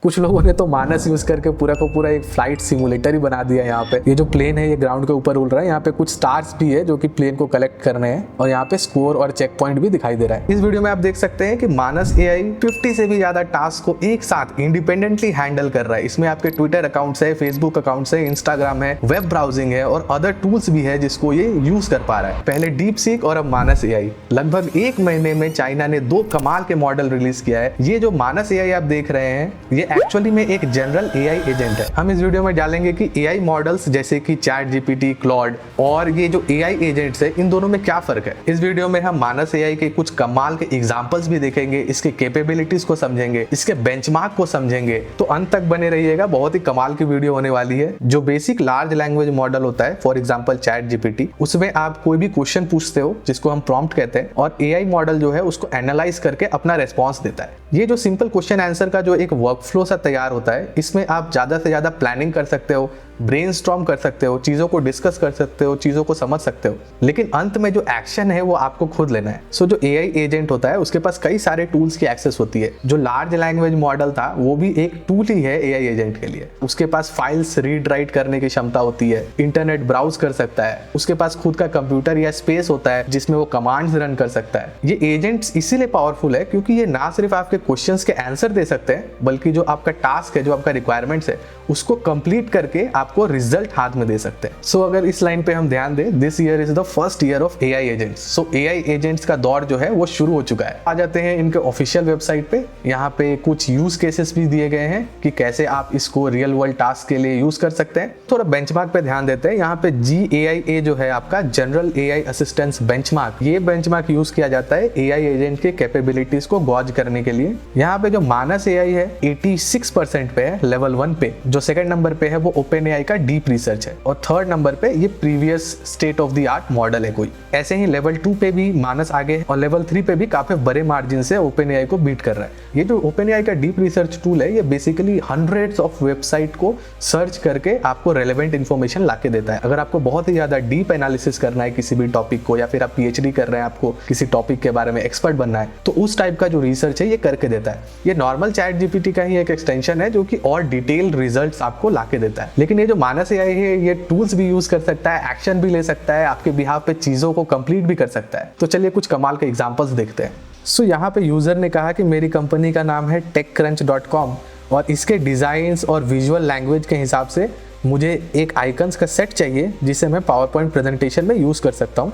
कुछ लोगों ने तो मानस यूज करके पूरा को पूरा एक फ्लाइट सिमुलेटर ही बना दिया। यहाँ पे ये जो प्लेन है ये ग्राउंड के ऊपर उड़ रहा है। यहाँ पे कुछ स्टार्स भी है जो कि प्लेन को कलेक्ट करने हैं और यहाँ पे स्कोर और चेक पॉइंट भी दिखाई दे रहा है। इस वीडियो में आप देख सकते हैं कि मानस एआई 50 से भी ज्यादा टास्क को एक साथ इंडिपेंडेंटली हैंडल कर रहा है। इसमें आपके ट्विटर अकाउंट्स है, फेसबुक अकाउंट्स है, इंस्टाग्राम है, वेब ब्राउजिंग है और अदर टूल्स भी है जिसको ये यूज कर पा रहा है। पहले डीप सीक और अब मानस एआई। लगभग एक महीने में चाइना ने 2 कमाल के मॉडल रिलीज किया है। ये जो मानस एआई आप देख रहे हैं ये एक्चुअली में एक जनरल एआई एजेंट है। हम इस वीडियो में डालेंगे कि एआई मॉडल्स जैसे कि चैट जीपीटी, क्लॉड और ये जो एआई एजेंट्स है इन दोनों में क्या फर्क है। इस वीडियो में हम मानस एआई के कुछ कमाल के एग्जांपल्स भी देखेंगे, इसके कैपेबिलिटीज को समझेंगे, इसके बेंचमार्क को समझेंगे। तो अंत तक बने रहिएगा, बहुत ही कमाल की वीडियो होने वाली है। जो बेसिक लार्ज लैंग्वेज मॉडल होता है, फॉर एग्जाम्पल चैट जीपीटी, उसमें आप कोई भी क्वेश्चन पूछते हो जिसको हम प्रॉम्प्ट कहते हैं और एआई मॉडल जो है उसको एनालाइज करके अपना रेस्पॉन्स देता है। ये जो सिंपल क्वेश्चन आंसर का जो एक वर्कफ्लो सा तैयार होता है, इसमें आप ज्यादा से ज्यादा प्लानिंग कर सकते हो, ब्रेनस्टॉर्म कर सकते हो, चीजों को डिस्कस कर सकते हो, चीजों को समझ सकते हो, लेकिन अंत में जो एक्शन है वो आपको खुद लेना है। सो जो एआई एजेंट होता है उसके पास कई सारे टूल्स की एक्सेस होती है। जो लार्ज लैंग्वेज मॉडल था वो भी एक टूल ही है एआई एजेंट के लिए। उसके पास फाइल्स रीड राइट करने की क्षमता होती है, इंटरनेट ब्राउज कर सकता है, उसके पास खुद का कंप्यूटर या स्पेस होता है जिसमें वो कमांड्स रन कर सकता है। ये एजेंट्स इसीलिए पावरफुल है क्योंकि ये ना सिर्फ आपके क्वेश्चंस के आंसर दे सकते हैं बल्कि जो आपका टास्क है, जो आपका रिक्वायरमेंट्स है उसको कंप्लीट करके आपको रिजल्ट हाथ में दे सकते हैं। सो अगर इस लाइन पे हम ध्यान दें, this year is the first year of AI agents. So AI agents का दौर जो है वो शुरू हो चुका है। आ जाते हैं इनके ऑफिशियल वेबसाइट पे। यहाँ पे कुछ यूज केसेस भी दिए गए हैं कि कैसे आप इसको रियल वर्ल्ड टास्क के लिए यूज कर सकते हैं। थोड़ा बेंचमार्क पे ध्यान देते हैं। यहाँ पे GAIA जो है आपका जनरल एआई असिस्टेंस बेंचमार्क, ये बेंचमार्क यूज किया जाता है एआई एजेंट के कैपेबिलिटीज को गॉज करने के लिए। यहाँ पे जो मानस एआई है 86% पे है लेवल 1 पे। जो सेकंड नंबर पे है वो ओपन एआई का डीप रिसर्च है और थर्ड नंबर पे ये previous state of the art model है कोई। ऐसे ही लेवल 2 पे भी मानस आगे है और लेवल 3 पे भी काफी बड़े मार्जिन से ओपन एआई को बीट कर रहा है। ये जो ओपन एआई का डीप रिसर्च टूल है ये बेसिकली हंड्रेड्स ऑफ वेबसाइट को सर्च करके आपको रेलेवेंट इन्फॉर्मेशन लाके देता है। अगर आपको बहुत ही ज्यादा डीप एनालिसिस करना है किसी भी टॉपिक को, या फिर आप पीएचडी कर रहे हैं, आपको किसी टॉपिक के बारे में एक्सपर्ट बनना है, तो उस टाइप का जो रिसर्च है ये करके देता है। ये नॉर्मल चैट जीपीटी का ही एक एक्सटेंशन है जो कि और डिटेल रिजल्ट्स आपको लाके देता है। लेकिन ये जो मानस एआई है ये टूल्स भी यूज कर सकता है, एक्शन भी ले सकता है, आपके बिहाफ पे चीजों को कंप्लीट भी कर सकता है। तो चलिए कुछ कमाल के एग्जांपल्स देखते हैं। सो यहाँ पे यूजर ने कहा कि मेरी कंपनी का नाम है techcrunch.com और इसके डिजाइन्स और विजुअल लैंग्वेज के हिसाब से मुझे एक आइकन्स का सेट चाहिए जिसे मैं पावर पॉइंट प्रेजेंटेशन में यूज कर सकता हूँ।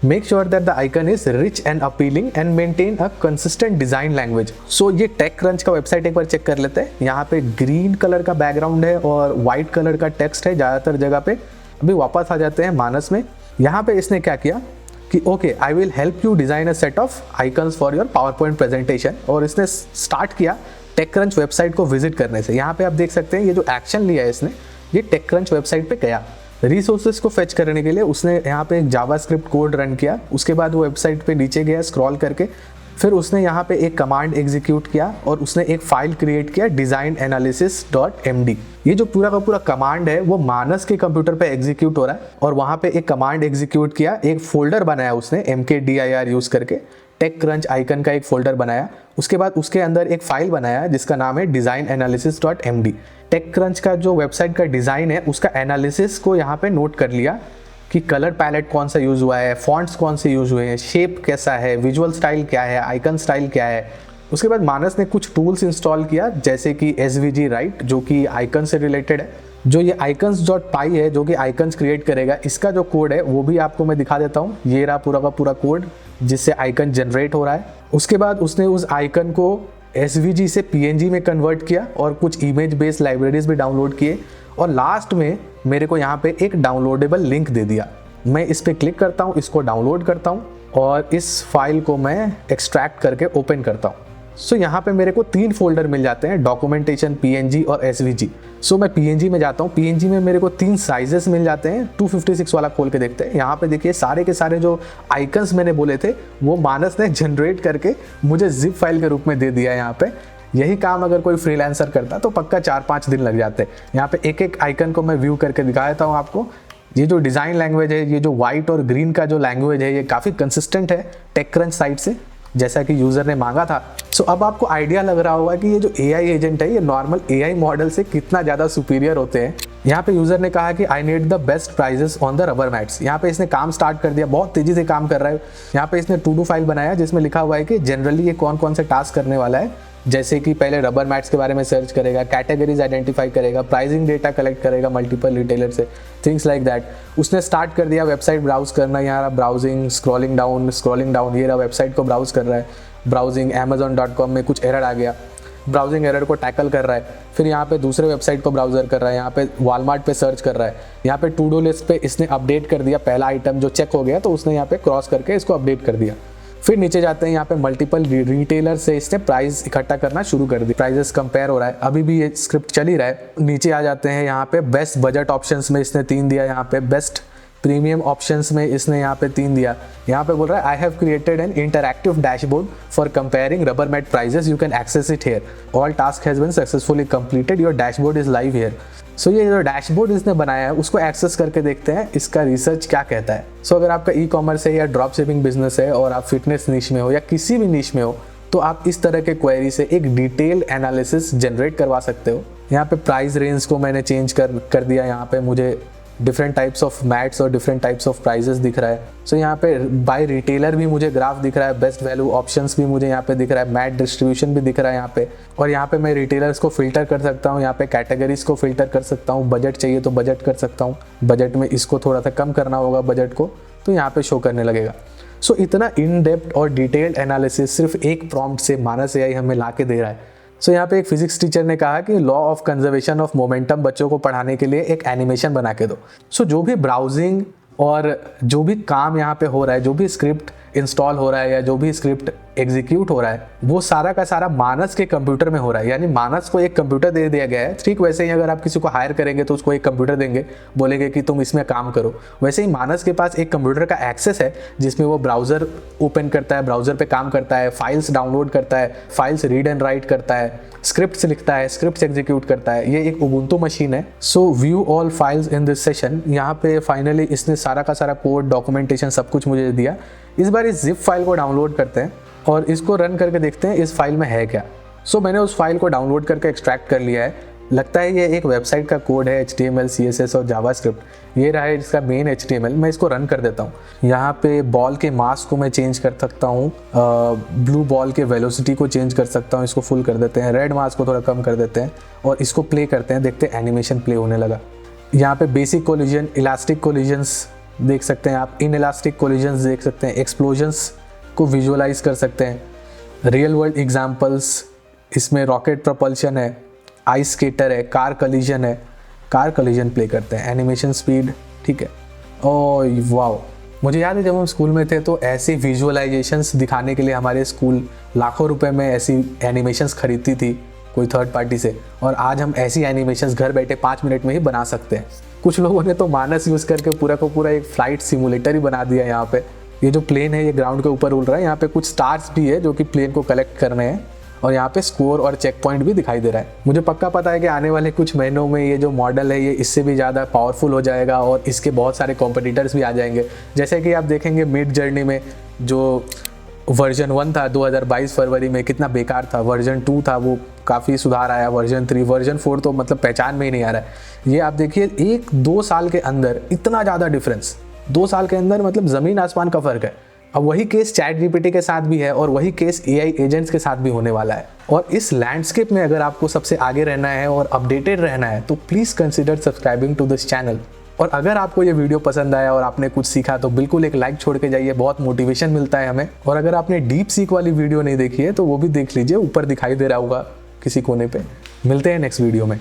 Make sure that the icon is rich and appealing and maintain a consistent design language. So ये TechCrunch का वेबसाइट एक बार चेक कर लेते हैं। यहाँ पे ग्रीन कलर का बैकग्राउंड है और वाइट कलर का टेक्स्ट है ज़्यादातर जगह पे। अभी वापस आ जाते हैं मानस में। यहाँ पे इसने क्या किया कि okay I will help you design a set of icons for your power point presentation और इसने स्टार्ट किया TechCrunch वेबसाइट को विजिट करने से। यहाँ पे आप देख सकते हैं ये जो एक्शन लिया है इसने, ये TechCrunch वेबसाइट पे गया। रिसोर्सेज को फेच करने के लिए उसने यहाँ पे एक जावास्क्रिप्ट कोड रन किया। उसके बाद वो वेबसाइट पे नीचे गया स्क्रॉल करके, फिर उसने यहाँ पे एक कमांड एग्जीक्यूट किया और उसने एक फाइल क्रिएट किया designanalysis.md। ये जो पूरा का पूरा कमांड है वो मानस के कंप्यूटर पे एग्जीक्यूट हो रहा है और वहाँ पे एक कमांड एग्जीक्यूट किया, एक फोल्डर बनाया उसने mkdir यूज करके, TechCrunch आइकन का एक फोल्डर बनाया। उसके बाद उसके अंदर एक फाइल बनाया जिसका नाम है designanalysis.md। TechCrunch का जो वेबसाइट का डिज़ाइन है उसका एनालिसिस को यहाँ पे नोट कर लिया कि कलर पैलेट कौन सा यूज़ हुआ है, फॉन्ट्स कौन से यूज़ हुए हैं, शेप कैसा है, विजुअल स्टाइल क्या है, आइकन स्टाइल क्या है। उसके बाद मानस ने कुछ टूल्स इंस्टॉल किया जैसे कि SVG Write जो कि आइकन से रिलेटेड है। जो ये icons.py है जो कि आइकन्स क्रिएट करेगा, इसका जो कोड है वो भी आपको मैं दिखा देता हूँ। ये रहा पूरा का पूरा कोड जिससे आइकन जनरेट हो रहा है। उसके बाद उसने उस आइकन को SVG से PNG में कन्वर्ट किया और कुछ इमेज बेस्ड लाइब्रेरीज भी डाउनलोड किए और लास्ट में मेरे को यहाँ पे एक डाउनलोडेबल लिंक दे दिया। मैं इस पर क्लिक करता हूँ, इसको डाउनलोड करता हूँ और इस फाइल को मैं एक्सट्रैक्ट करके ओपन करता हूँ। सो यहाँ पे मेरे को 3 फोल्डर मिल जाते हैं, डॉक्यूमेंटेशन, PNG और SVG। सो मैं PNG में जाता हूँ। PNG में मेरे को 3 साइजेस मिल जाते हैं। 256 वाला खोल के देखते हैं। यहाँ पे देखिए सारे के सारे जो आइकन्स मैंने बोले थे वो मानस ने जनरेट करके मुझे जिप फाइल के रूप में दे दिया। यहाँ पे यही काम अगर कोई फ्रीलांसर करता तो पक्का 4-5 दिन लग जाते। यहाँ पे एक एक आइकन को मैं व्यू करके दिखा देता हूँ आपको। ये जो डिज़ाइन लैंग्वेज है, ये जो वाइट और ग्रीन का जो लैंग्वेज है, ये काफ़ी कंसिस्टेंट है TechCrunch साइट से। जैसा कि यूज़र ने मांगा था। सो अब आपको आइडिया लग रहा होगा कि ये जो AI एजेंट है ये नॉर्मल AI मॉडल से कितना ज़्यादा सुपीरियर होते हैं। यहाँ पे यूज़र ने कहा कि I need the best prices on the rubber mats. यहाँ पे इसने काम स्टार्ट कर दिया, बहुत तेज़ी से काम कर रहा है। यहाँ पे इसने टू डू फाइल बनाया जिसमें लिखा हुआ है कि जनरली ये कौन कौन से टास्क करने वाला है, जैसे कि पहले रबर मैट्स के बारे में सर्च करेगा, कैटेगरीज आइडेंटिफाई करेगा, प्राइसिंग डेटा कलेक्ट करेगा मल्टीपल रिटेलर से, थिंग्स लाइक दैट। उसने स्टार्ट कर दिया वेबसाइट ब्राउज करना। यहाँ ब्राउजिंग, स्क्रॉलिंग डाउन, ये रहा वेबसाइट को ब्राउज कर रहा है। ब्राउजिंग amazon.com में कुछ एरर आ गया, ब्राउजिंग एरर को टैकल कर रहा है। फिर यहाँ पे दूसरे वेबसाइट को ब्राउजर कर रहा है, यहाँ पे वॉलमार्ट पे सर्च कर रहा है। यहाँ पे टू डू लिस्ट पे इसने अपडेट कर दिया, पहला आइटम जो चेक हो गया तो उसने यहाँ पे क्रॉस करके इसको अपडेट कर दिया। फिर नीचे जाते हैं, यहाँ पे मल्टीपल रिटेलर से इसने प्राइस इकट्ठा करना शुरू कर दिया, प्राइजेस कंपेयर हो रहा है, अभी भी ये स्क्रिप्ट चल ही रहा है। नीचे आ जाते हैं, यहाँ पे बेस्ट बजट ऑप्शंस में इसने 3 दिया, यहाँ पे बेस्ट प्रीमियम ऑप्शंस में इसने यहाँ पे 3 दिया। यहाँ पे बोल रहा है I have created an interactive dashboard for comparing rubber mat prices, you can access it here, all task has been successfully completed, your dashboard is live here. So ये जो डैशबोर्ड इसने बनाया है उसको एक्सेस करके देखते हैं इसका रिसर्च क्या कहता है। सो अगर आपका ई-कॉमर्स है या ड्रॉप शिपिंग बिजनेस है और आप फिटनेस निश में हो या किसी भी निश में हो तो आप इस तरह के क्वेरी से एक डिटेल्ड एनालिसिस जनरेट करवा सकते हो। यहाँ पे प्राइस रेंज को मैंने चेंज कर दिया, यहाँ पे मुझे डिफरेंट टाइप्स ऑफ मैट्स और डिफरेंट टाइप्स ऑफ प्राइजेस दिख रहा है। सो यहाँ पे बाय रिटेलर भी मुझे ग्राफ दिख रहा है, बेस्ट वैल्यू ऑप्शंस भी मुझे यहाँ पे दिख रहा है, मैट डिस्ट्रीब्यूशन भी दिख रहा है यहाँ पे। और यहाँ पे मैं रिटेलर्स को फिल्टर कर सकता हूँ, यहाँ पे कैटेगरीज को फिल्टर कर सकता हूँ, बजट चाहिए तो बजट कर सकता हूँ, बजट में इसको थोड़ा सा कम करना होगा बजट को तो यहाँ पे शो करने लगेगा। सो इतना इन डेप्थ और डिटेल्ड एनालिसिस सिर्फ एक प्रॉम्प्ट से मानस AI हमें ला के दे रहा है। सो यहाँ पे एक फिजिक्स टीचर ने कहा कि law of conservation of momentum बच्चों को पढ़ाने के लिए एक एनिमेशन बना के दो। सो जो भी ब्राउजिंग और जो भी काम यहाँ पे हो रहा है, जो भी स्क्रिप्ट इंस्टॉल हो रहा है या जो भी स्क्रिप्ट एग्जीक्यूट हो रहा है वो सारा का सारा मानस के कंप्यूटर में हो रहा है। यानी मानस को एक कंप्यूटर दे दिया गया है। ठीक वैसे ही अगर आप किसी को हायर करेंगे तो उसको एक कंप्यूटर देंगे, बोलेंगे कि तुम इसमें काम करो, वैसे ही मानस के पास एक कंप्यूटर का एक्सेस है जिसमें वो ब्राउज़र ओपन करता है, ब्राउज़र पे काम करता है, फाइल्स डाउनलोड करता है, फाइल्स रीड एंड राइट करता है, स्क्रिप्ट्स लिखता है, स्क्रिप्ट्स एग्जीक्यूट करता है। ये एक उबुंटू मशीन है। सो view all files in this session. यहाँ पे फाइनली इसने सारा का सारा कोड, डॉक्यूमेंटेशन सब कुछ मुझे दिया। इस बार इस जिप फाइल को डाउनलोड करते हैं और इसको रन करके देखते हैं इस फाइल में है क्या। सो मैंने उस फाइल को डाउनलोड करके एक्सट्रैक्ट कर लिया है। लगता है ये एक वेबसाइट का कोड है, HTML, CSS और जावास्क्रिप्ट। ये रहा है इसका मेन HTML। मैं इसको रन कर देता हूँ। यहाँ पे बॉल के मास को मैं चेंज कर सकता हूँ, ब्लू बॉल के वेलोसिटी को चेंज कर सकता हूँ, इसको फुल कर देते हैं, रेड मास को थोड़ा कम कर देते हैं और इसको प्ले करते हैं, देखते हैं एनिमेशन प्ले होने लगा। यहाँ पे बेसिक कोलिजन, इलास्टिक कोलिजन्स देख सकते हैं आप, इन इलास्टिक कोलिजन्स देख सकते हैं, एक्सप्लोजन्स को विजुअलाइज कर सकते हैं, रियल वर्ल्ड एग्जाम्पल्स, इसमें रॉकेट प्रपल्शन है, आइस स्केटर है, कार कलिजन है, कार कलिजन प्ले करते हैं, एनिमेशन स्पीड, ठीक है। ओह वाओ, मुझे याद है जब हम स्कूल में थे तो ऐसी विजुअलाइजेशंस दिखाने के लिए हमारे स्कूल लाखों रुपए में ऐसी एनिमेशंस खरीदती थी कोई थर्ड पार्टी से, और आज हम ऐसी एनिमेशंस घर बैठे 5 मिनट में ही बना सकते हैं। कुछ लोगों ने तो मानस यूज़ करके पूरा को पूरा एक फ्लाइट सिमुलेटर ही बना दिया। यहाँ पे ये जो प्लेन है ये ग्राउंड के ऊपर उड़ रहा है, यहाँ पे कुछ स्टार्स भी है जो कि प्लेन को कलेक्ट करने हैं और यहाँ पे स्कोर और चेक पॉइंट भी दिखाई दे रहा है। मुझे पक्का पता है कि आने वाले कुछ महीनों में ये जो मॉडल है ये इससे भी ज़्यादा पावरफुल हो जाएगा और इसके बहुत सारे कॉम्पिटिटर्स भी आ जाएंगे। जैसे कि आप देखेंगे मिड जर्नी में जो वर्जन 1 था 2022 फरवरी में कितना बेकार था, वर्जन 2 था वो काफ़ी सुधार आया, वर्जन 3, वर्जन 4 तो मतलब पहचान में ही नहीं आ रहा है। ये आप देखिए 1-2 साल के अंदर इतना ज़्यादा डिफरेंस, 2 साल के अंदर मतलब ज़मीन आसमान का फ़र्क है। अब वही केस चैट GPT के साथ भी है और वही केस AI एजेंट्स के साथ भी होने वाला है। और इस लैंडस्केप में अगर आपको सबसे आगे रहना है और अपडेटेड रहना है तो please consider subscribing to this channel. और अगर आपको ये वीडियो पसंद आया और आपने कुछ सीखा तो बिल्कुल एक लाइक छोड़ के जाइए, बहुत मोटिवेशन मिलता है हमें। और अगर आपने डीप सीक वाली वीडियो नहीं देखी है तो वो भी देख लीजिए, ऊपर दिखाई दे रहा होगा किसी कोने पे। मिलते हैं नेक्स्ट वीडियो में।